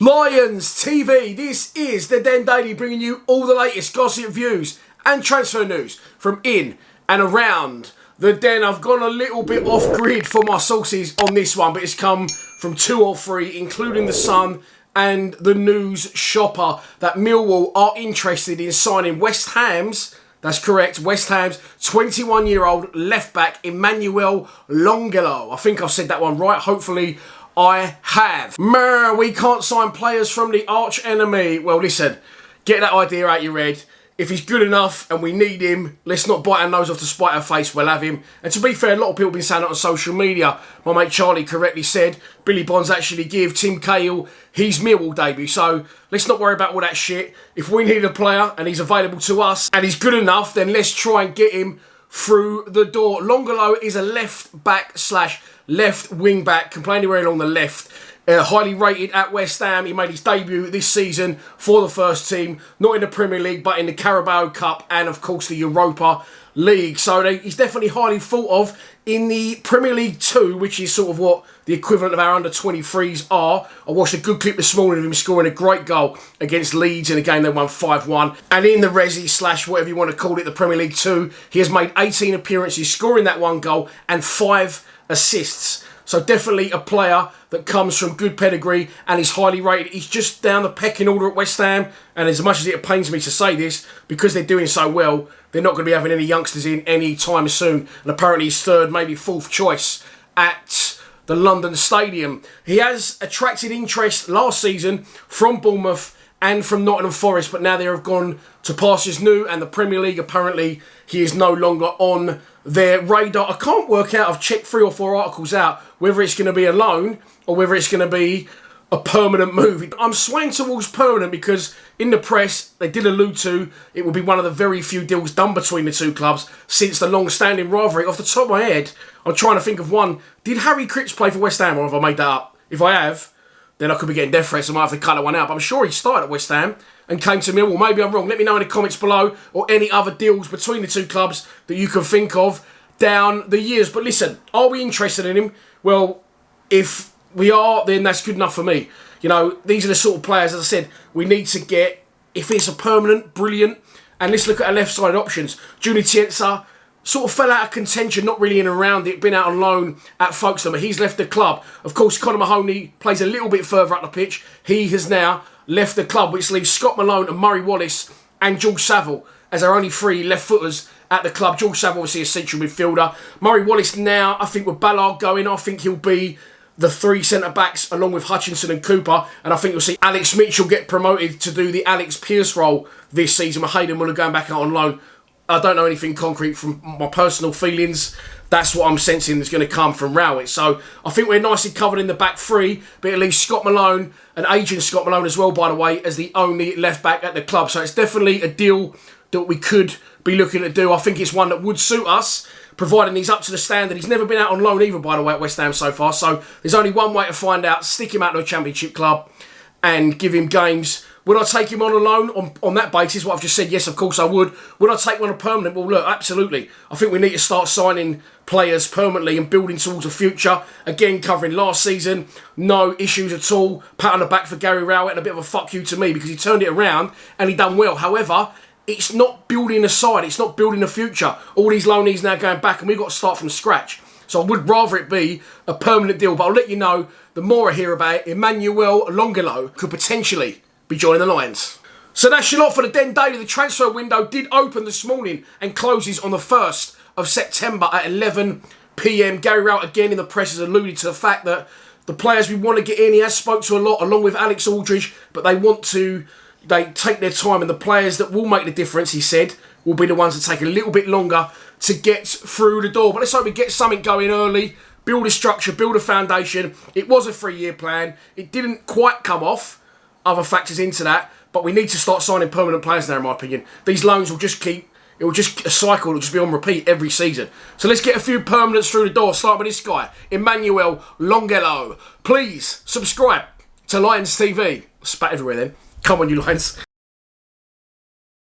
Lions TV, this is the Den Daily, bringing you all the latest gossip, views and transfer news from in and around the Den. I've gone a little bit off grid for my sources on this one, but it's come from 2 or 3, including the Sun and the News Shopper, that Millwall are interested in signing West Ham's, that's correct, West Ham's 21-year-old left-back Emmanuel Longelo. I think I've said that one right, hopefully I have. We can't sign players from the arch enemy. Well, listen, get that idea out your head. If he's good enough and we need him, let's not bite our nose off to spite our face, we'll have him. And to be fair, a lot of people have been saying that on social media. My mate Charlie correctly said Billy Bonds actually give Tim Cahill his Millwall debut. So let's not worry about all that shit. If we need a player and he's available to us and he's good enough, then let's try and get him through the door. Longelo is a left back / left wing back, can play anywhere along the left. Highly rated at West Ham. He made his debut this season for the first team, not in the Premier League but in the Carabao Cup and of course the Europa League. So he's definitely highly thought of in the Premier League 2, which is sort of what the equivalent of our under-23s are. I watched a good clip this morning of him scoring a great goal against Leeds in a game they won 5-1. And in the Resi / whatever you want to call it, the Premier League 2, he has made 18 appearances, scoring that 1 goal and 5 assists. So definitely a player that comes from good pedigree and is highly rated. He's just down the pecking order at West Ham, and as much as it pains me to say this, because they're doing so well, they're not going to be having any youngsters in any time soon. And apparently he's 3rd, maybe 4th choice at the London Stadium. He has attracted interest last season from Bournemouth and from Nottingham Forest, but now they have gone to pastures new, and the Premier League, apparently he is no longer on their radar. I can't work out, I've checked 3 or 4 articles out, whether it's going to be a loan or whether it's going to be a permanent move. I'm swaying towards permanent because in the press they did allude to it will be one of the very few deals done between the two clubs since the long-standing rivalry. Off the top of my head, I'm trying to think of one. Did Harry Cripps play for West Ham, or have I made that up? If I have, then I could be getting death threats. I might have to cut that one out. But I'm sure he started at West Ham and came to Millwall. Maybe I'm wrong. Let me know in the comments below, or any other deals between the two clubs that you can think of down the years. But listen, are we interested in him? Well, if we are, then that's good enough for me. You know, these are the sort of players, as I said, we need to get. If it's a permanent, brilliant. And let's look at our left-sided options. Junior Tienza sort of fell out of contention, not really in and around it, been out on loan at Folkestone, but he's left the club. Of course, Conor Mahoney plays a little bit further up the pitch. He has now left the club, which leaves Scott Malone and Murray Wallace and George Saville as our only 3 left-footers at the club. George Saville, obviously a central midfielder. Murray Wallace now, I think with Ballard going, I think he'll be the 3 centre-backs along with Hutchinson and Cooper. And I think you'll see Alex Mitchell get promoted to do the Alex Pearce role this season, with Hayden Muller going back out on loan. I don't know anything concrete from my personal feelings. That's what I'm sensing is going to come from Rowett. So I think we're nicely covered in the back 3, but at least Scott Malone, and agent Scott Malone as well, by the way, as the only left-back at the club. So it's definitely a deal that we could be looking to do. I think it's one that would suit us, providing he's up to the standard. He's never been out on loan either, by the way, at West Ham so far. So there's only one way to find out. Stick him out to a Championship club and give him games. Would I take him on a loan on that basis? What I've just said, yes, of course I would. Would I take one on a permanent? Well, look, absolutely. I think we need to start signing players permanently and building towards a future. Again, covering last season, no issues at all. Pat on the back for Gary Rowett, and a bit of a fuck you to me because he turned it around and he done well. However, it's not building a side. It's not building a future. All these loanees now going back, and we've got to start from scratch. So I would rather it be a permanent deal. But I'll let you know, the more I hear about it, Emmanuel Longelo could potentially be joining the Lions. So that's your lot for the Den Daily. The transfer window did open this morning and closes on the 1st of September at 11 PM. Gary Rowett again in the press has alluded to the fact that the players we want to get in, he has spoke to a lot, along with Alex Aldridge, but they take their time, and the players that will make the difference, he said, will be the ones that take a little bit longer to get through the door. But let's hope we get something going early, build a structure, build a foundation. It was a 3-year plan. It didn't quite come off. Other factors into that, but we need to start signing permanent players now, in my opinion. These loans will just keep, it will just, a cycle will just be on repeat every season. So let's get a few permanents through the door, starting with this guy, Emmanuel Longelo. Please subscribe to Lionstv. Spat everywhere then. Come on, you Lions.